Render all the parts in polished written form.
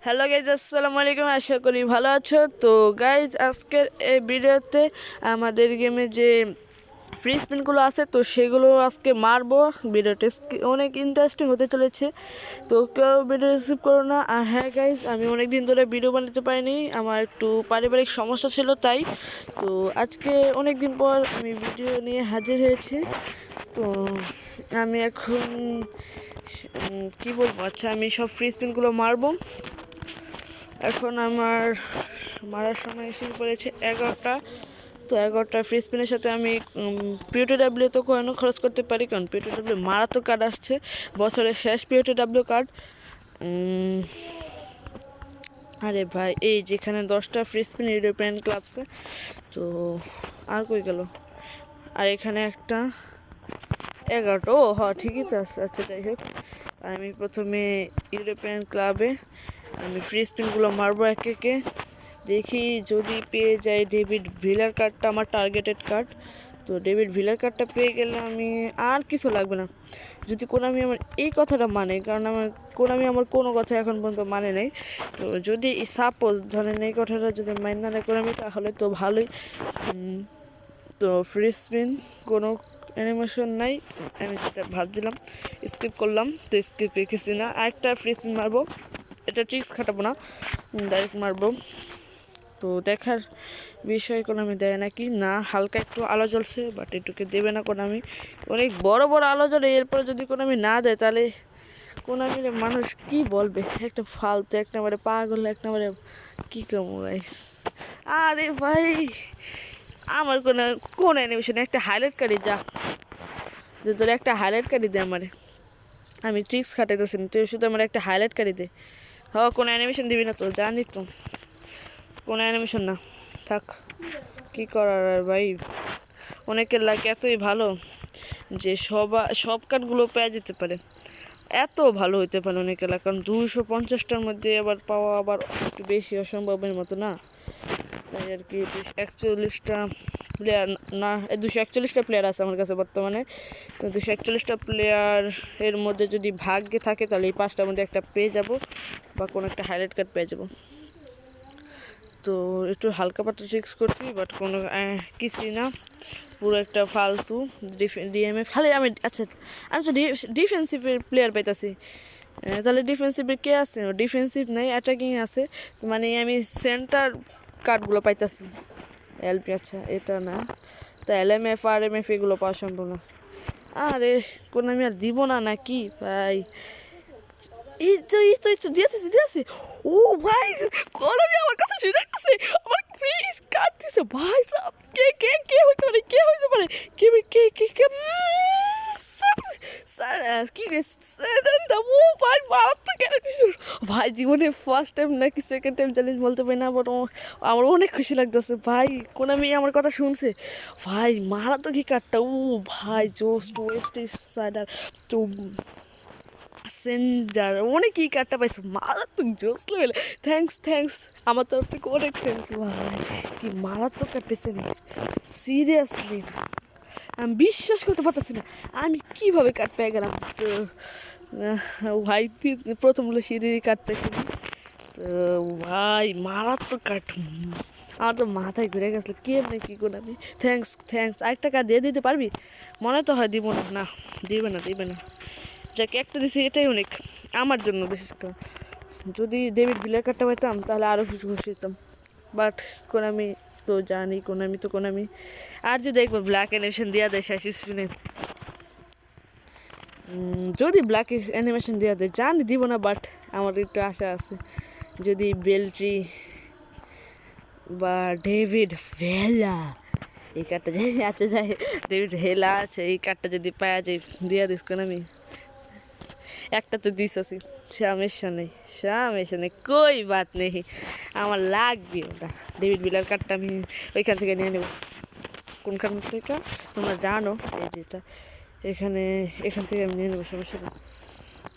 Hello guys, আসসালামু আলাইকুম। আশা করি ভালো আছো। তো গাইজ, আজকের এই ভিডিওতে আমাদের গেমে যে ফ্রি স্পিনগুলো আছে তো সেগুলো আজকে মারবো। ভিডিওটা অনেক ইন্টারেস্টিং হতে চলেছে, তো কেউ ভিডিও রিসিভ করো না। আর হ্যাঁ গাইজ, আমি অনেক দিন ধরে ভিডিও বানাতে পারিনি, আমার একটু পারিবারিক সমস্যা ছিল তাই। তো আজকে অনেক দিন পর আমি ভিডিও নিয়ে হাজির হয়েছি। তো আমি এখন কি বলবো, আচ্ছা আমি সব ফ্রি স্পিনগুলো মারবো। এখন আমার মারার সময় এসে পড়েছে 11টা। তো 11টা ফ্রি স্পিনের সাথে আমি পিওটিডাব্লিউ তো কয়েনও খরচ করতে পারি, কারণ পিওটিডাব্লিউ মারাত্মক কার্ড আসছে, বছরের শেষ পিওটিডাব্লিউ কার্ড। আরে ভাই, এই যেখানে 10টা ফ্রি স্পিন ইউরোপিয়ান ক্লাবসে, তো আর কই গেল? আর এখানে একটা 11টা, ও হ্যাঁ ঠিকই তো আছে। আচ্ছা যাই হোক, আমি প্রথমে ইউরোপিয়ান ক্লাবে আমি ফ্রি স্পিনগুলো মারবো এক একে। দেখি যদি পেয়ে যাই ডেভিড ভিলার কার্ডটা, আমার টার্গেটেড কার্ড। তো ডেভিড ভিলার কার্ডটা পেয়ে গেলে আমি আর কিছু লাগবে না, যদি কোনামি আমার এই কথাটা মানে, কারণ কোনামি আমার কোনো কথা এখন পর্যন্ত মানে নেই। তো যদি সাপোজ ধরেন এই কথাটা যদি মাইন না নেয় কোনামি, তাহলে তো ভালোই। তো ফ্রি স্পিন কোনো অ্যানিমেশন নাই, আমি যেটা ভাবছিলাম স্কিপ করলাম, তো স্কিপ রেখেছি না। আরেকটা ফ্রি স্পিন মারবো, এটা ট্রিক্স খাটাবো না, ডাইরেক্ট মারবো। তো দেখার বিষয় কোনামি দেয় নাকি না, হালকা একটু আলো জ্বলছে, বাট এটুকে দেবে না কোনামি। অনেক বড় বড় আলো জ্বলে, এরপরে যদি কোনামি না দেয় তাহলে কোনামির মানুষ কি বলবে, একটা ফালতু, একটা মানে পাগল, একটা মানে কী কমো ভাই। আরে ভাই, আমার কোন অ্যানিমেশনে একটা হাইলাইট কারি যা, যে তোর একটা হাইলাইট কারি দে আমারে, আমি ট্রিক্স খাটাইতেছি না, তুই শুধু আমার একটা হাইলাইট কারি দে। কোনো অ্যানিমেশন দিবি না তো, জানি তো কোনো অ্যানিমেশন না, থাক কী করার আর ভাই। অনেকের লাগ এতই ভালো যে সব কার্ডগুলো পেয়ে যেতে পারে, এত ভালো হইতে পারে অনেকের লাগ, কারণ 250টার মধ্যে আবার পাওয়া আবার একটু বেশি অসম্ভবের মতো না, তাই আর কি। 241টা প্লেয়ার না, 241টা প্লেয়ার আছে আমার কাছে বর্তমানে। তো 241টা প্লেয়ার এর মধ্যে যদি ভাগ্যে থাকে তাহলে এই 5টার মধ্যে একটা পেয়ে যাব, বা কোনো একটা হাইলাইট কার্ড পেয়ে যাব। তো একটু হালকা পাতলা ট্রিক্স করছি, বাট কোনো কিছুই না, পুরো একটা ফালতু ডিএমএ খালি আমি। আচ্ছা, আমি তো ডিফেন্সিভের প্লেয়ার পাইতাছি, তাহলে ডিফেন্সিভের কে আছে? ডিফেন্সিভ নেই, অ্যাটাকিং আছে, মানে আমি সেন্টার কার্ডগুলো পাইতাছি। এলপি, আচ্ছা এটা না, তো এলএমএফ আর এমএফ এগুলো পাওয়া সম্ভব না। আরে কোনো আমি আর দিব না নাকি ভাই? এই তো দিয়েছে। ও ভাই, কোনোদিন আমার কথা শুনে গেছে, আমার প্লিজ কাটতেছে ভাই সাব। কে হইতে পারে, কে হইতে পারে, কে কে কে কে স্যার কি রে স্যার, ও ভাই মারাত্মক কেন ভাই, জীবনে ফার্স্ট টাইম নাকি সেকেন্ড টাইম চ্যালেঞ্জ বলতে পারি না, বাট আমার অনেক খুশি লাগতেছে ভাই। কোন মেয়ে আমার কথা শুনছে ভাই, মারাত্মক কি কাটটা, ও ভাই জোস ওয়েস্ট সাইডার, তো সেন্ডার অনেকই কার্ডটা পাইছে, মারাত্মক জোস লেভেল। থ্যাঙ্কস আমার তরফ থেকে অনেক থ্যাঙ্কস ভাই, কি মারাত্মক কার্ড পেয়েছে আমি, সিরিয়াসলি আমি বিশ্বাস করতে পারতেছি না আমি কীভাবে কার্ড পেয়ে গেলাম। তো ভাই প্রথম হলো সিঁড়ি কার্ড পেয়েছি, তো ভাই মারাত্মক কার্ড, আমার তো মাথায় ঘুরে গেছিলো কেমনি কী করে। আমি থ্যাঙ্কস আরেকটা কার্ড দিয়ে দিতে পারবি? মনে তো হয় দিব না, না দিবে না, যাকে একটা দিছি এটাই অনেক আমার জন্য, বিশেষ করে যদি ডেভিড ভিলার কার্ডটা পাইতাম তাহলে আরও কিছু খুশি হতাম, বাট কোনামি তো জানি, কোনামি আর যদি একবার ব্ল্যাক অ্যানিমেশন দেওয়া দেয় শেষ স্পিনে, যদি ব্ল্যাক অ্যানিমেশন দেওয়া দেয়, জানি দিব না, বাট আমার একটু আশা আছে, যদি বেলট্রি বা ডেভিড ভেলা এই কার্ডটা যাই, আচ্ছা যাই ডেভিড ভেলা আছে, এই কার্ডটা যদি পাওয়া যায় দিয়া দিস কোনামি। একটা তো দিছি, সমস্যা নেই কই বাত নেই, আমার লাগবে ওটা ডেভিড বিলার কার্ডটা, আমি ওইখান থেকে নিয়ে নেব। কোনখান থেকে তোমরা জানো, এই যেটা এখান থেকে আমি নিয়ে নেবো, সমস্যা নেই।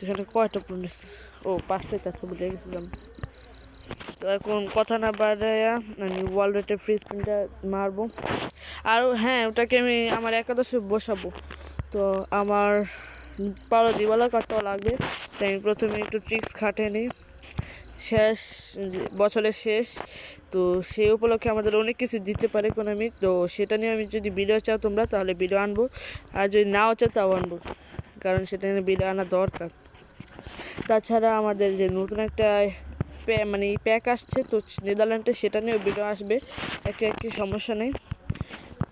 এখানে কয়টা পূর্ণ, ও 5টাই তো, আচ্ছা ভুলে গেছিলাম। তো এখন কথা না বাড়াইয়া আমি ওয়ার্ল্ড রেটের ফ্রি স্পিনটা মারবো। আর হ্যাঁ, ওটাকে আমি আমার একাদশে বসাবো, তো আমার পাওয়া দিওয়ালার কার্ডটাও লাগবে, তাই আমি প্রথমে একটু ট্রিক্স খাটে নিই, শেষ, বছরের শেষ, তো সেই উপলক্ষে আমাদের অনেক কিছু দিতে পারে কোনামি। তো সেটা নিয়ে আমি যদি ভিডিও চাও তোমরা তাহলে ভিডিও আনবো, আর যদি নাও চাও তাও আনবো, কারণ সেটা নিয়ে ভিডিও আনা দরকার। তাছাড়া আমাদের যে নতুন একটা মানে প্যাক আসছে, তো নেদারল্যান্ডে সেটা নিয়েও ভিডিও আসবে, একই সমস্যা নেই।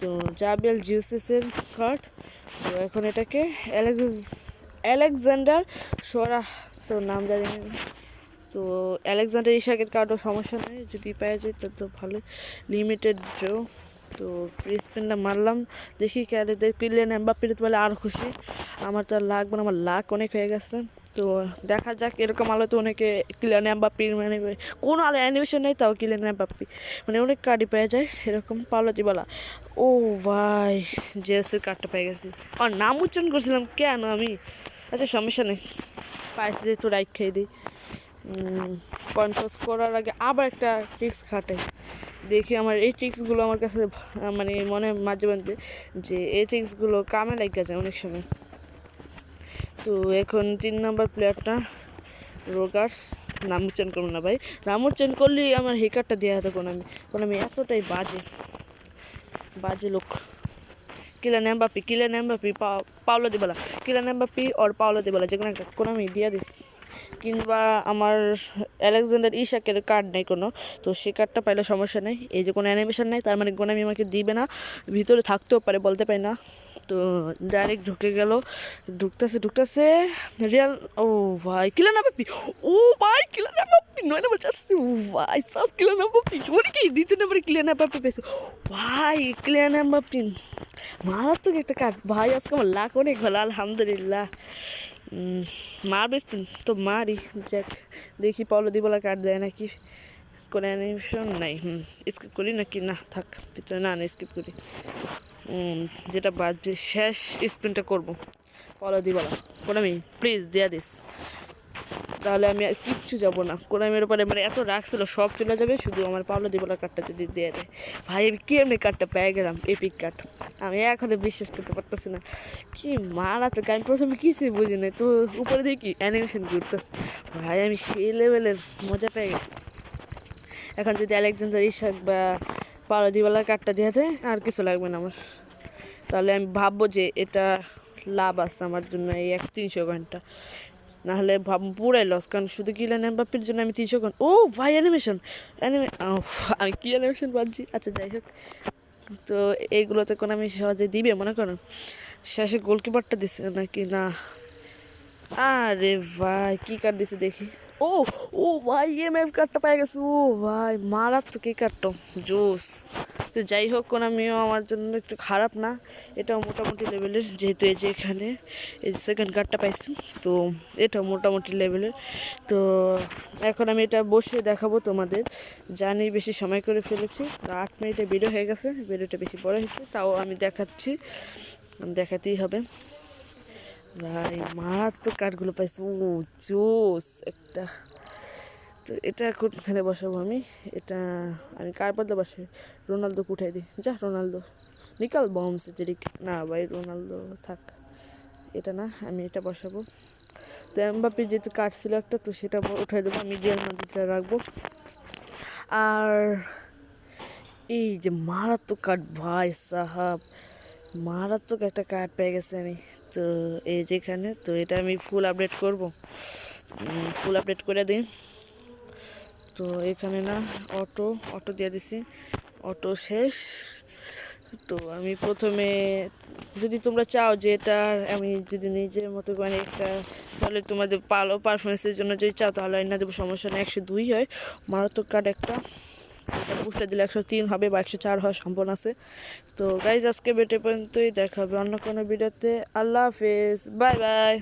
তো জাবেল জিউসেসের কার্ড, তো এখন এটাকে অ্যালেকজান্ডার সোরা, তো নাম জানি না। তো অ্যালেকজান্ডার ইশাকের কার্ডও সমস্যা নেই, যদি পাওয়া যায় তো ভালো। লিমিটেড ড্র, তো ফ্রি স্পিনটা মারলাম, দেখি কিলিয়ান এমবাপ্পে পেলে আরও খুশি। আমার তো আর লাগবে না, আমার লাক অনেক হয়ে গেছে। তো দেখা যাক, এরকম আলো তো অনেকে কিলিয়ান এমবাপ্পের মানে কোনো আলো অ্যানিমেশন নেই, তাও কিলিয়ান এমবাপ্পে মানে অনেক কার্ডই পেয়ে যায় এরকম। পাওলো দিবালা, ও ভাই জেসের কার্ডটা পেয়ে গেছি, আর নাম উচ্চারণ করছিলাম কেন আমি। আচ্ছা সমস্যা নেই, পাইছি যেহেতু রাইট খেয়ে দিই। কনফার্স করার আগে আবার একটা ট্রিক্স খাটাই, দেখি আমার এই ট্রিক্সগুলো আমার কাছে মানে মনে মাঝে মাঝে যে এই ট্রিক্সগুলো কামে লাগে যায় অনেক সময়। তো এখন 3 নম্বর প্লেয়ারটা রোগার্স, নাম উচ্চারণ করবো না ভাই, নাম উচ্চারণ করলেই আমার হেকারটা দেওয়া হতো আমি এতটাই বাজে লোক। Kylian Mbappe, Paulo Dybala, Kylian Mbappe আর পাওলো দিবালা, যে কোনো একটা আমি দিয়ে দিস। কিংবা আমার অ্যালেকজান্ডার ইশাকের কার্ড নেই কোনো, তো সে কার্ডটা পাইলে সমস্যা নেই। এই যে কোনো অ্যানিমেশন নেই, তার মানে কোনামি আমাকে দিবে না, ভিতরে থাকতেও পারে বলতে পারি না। তো ডাইরেক্ট ঢুকতেছে রিয়াল, ও ভাই কিলিয়ান এমবাপ্পে, ও ভাই কিলিয়ান এমবাপ্পে 9 নম্বর চাচ্ছে, ও ভাই সব কিলিয়ান এমবাপ্পে, কি 2 নম্বরে কিলিয়ান এমবাপ্পে পেয়েছে ভাই। কিলিয়ান এমবাপ্পে মারাত্মক একটা কার্ড ভাই, আজকে আমার লাখ অনেক ভালো আলহামদুলিল্লাহ। মারবে তো মারি, যাক দেখি পাওলো দিবলা কার্ড দেয় নাকি, কোনো অ্যানিমেশন নাই। স্কিপ করি নাকি, না থাক ভিতরে, না স্কিপ করি, যেটা বাজবে শেষ স্পিনটা করবো। পাওলো দিবলা, কোনামি প্লিজ দেয়া দিস, তাহলে আমি আর কিচ্ছু যাবো না। কোনামির উপরে মানে এত রাগ ছিল, সব চলে যাবে, শুধু আমার পাওলো দিবলার কার্ডটা যদি দিয়ে দেয়। ভাই আমি কি এমনি কার্ডটা পেয়ে গেলাম, এপিক কার্ড, আমি এখনো বিশ্বাস করতে পারতেছি না, কি মারাত্মক। আমি প্রথমে কিছুই বুঝি না, তো উপরে দেখি অ্যানিমেশন ঘুরতেছে, ভাই আমি সেই লেভেলের মজা পেয়ে গেছি। এখন যদি আলেকজান্ডার ইশাক বা পাওলো দিবলার কার্ডটা দিয়ে দেয়, আর কিছু লাগবে না আমার, তাহলে আমি ভাববো যে এটা লাভ আছে আমার জন্য এই 300 ঘন্টা, নাহলে পুরাই লস, কারণ শুধু কিলিয়ান এমবাপ্পের জন্য আমি 300 ঘন্টা। ও ভাই অ্যানিমেশন, আমি কি অ্যানিমেশন ভাবছি, আচ্ছা যাই হোক। তো এইগুলোতে কোনো আমি সহজে দিবে মনে করো, শেষে গোলকিপারটা দিছে নাকি না, আরে ভাই কি কার্ড দিছে দেখি, ও ও ভাই এমএফ কার্ডটা পেয়ে গেছে, ও ভাই মারাত্মক এই কার্ডটা জোস। তো যাই হোক, কোন আমিও আমার জন্য একটু খারাপ না, এটাও মোটামুটি লেভেলের, যেহেতু এই যে এখানে এই সেকেন্ড কার্ডটা পাইছি, তো এটাও মোটামুটি লেভেলের। তো এখন আমি এটা বসে দেখাবো তোমাদের, জানি বেশি সময় করে ফেলেছি, 8 মিনিটে ভিডিও হয়ে গেছে, ভিডিওটা বেশি বড় হয়েছে, তাও আমি দেখাচ্ছি, দেখাতেই হবে। ভাই মারাত্মক কার্ডগুলো পাইছি, ও জোস একটা। তো এটা কোনখানে বসাবো আমি কার বদলে বসাই, রোনালদোকে উঠাই দিই, যা রোনালদো নিকাল বম সেটেরিক, না ভাই রোনালদো থাক, এটা না, আমি এটা বসাবো। তো এমবাপ্পে যেহেতু কার্ড ছিল একটা, তো সেটা উঠাই দেবো, আমি রিয়াল মাদ্রিদটা রাখবো। আর এই যে মারাত্মক কার্ড ভাই সাহাব, মারাত্মক একটা কার্ড পেয়ে গেছে আমি। তো এই যেখানে, তো এটা আমি ফুল আপডেট করব, ফুল আপডেট করে দিই। তো এখানে না অটো দিয়ে দিছি, অটো শেষ। তো আমি প্রথমে, যদি তোমরা চাও যে এটা আমি যদি নিজের মতো করে একটা, তাহলে তোমাদের ভালো পারফরমেন্সের জন্য যদি চাও তাহলে না দেবো, সমস্যা নেই, 102 হয় মারাত্মক কার্ড একটা, বুস্টার দিলে 103 হবে বা 104 হওয়ার সম্ভাবনা আছে। তো গাইজ আজকে ভিডিও পর্যন্তই, দেখা হবে অন্য কোনো ভিডিওতে, আল্লাহ হাফেজ, বাই বাই।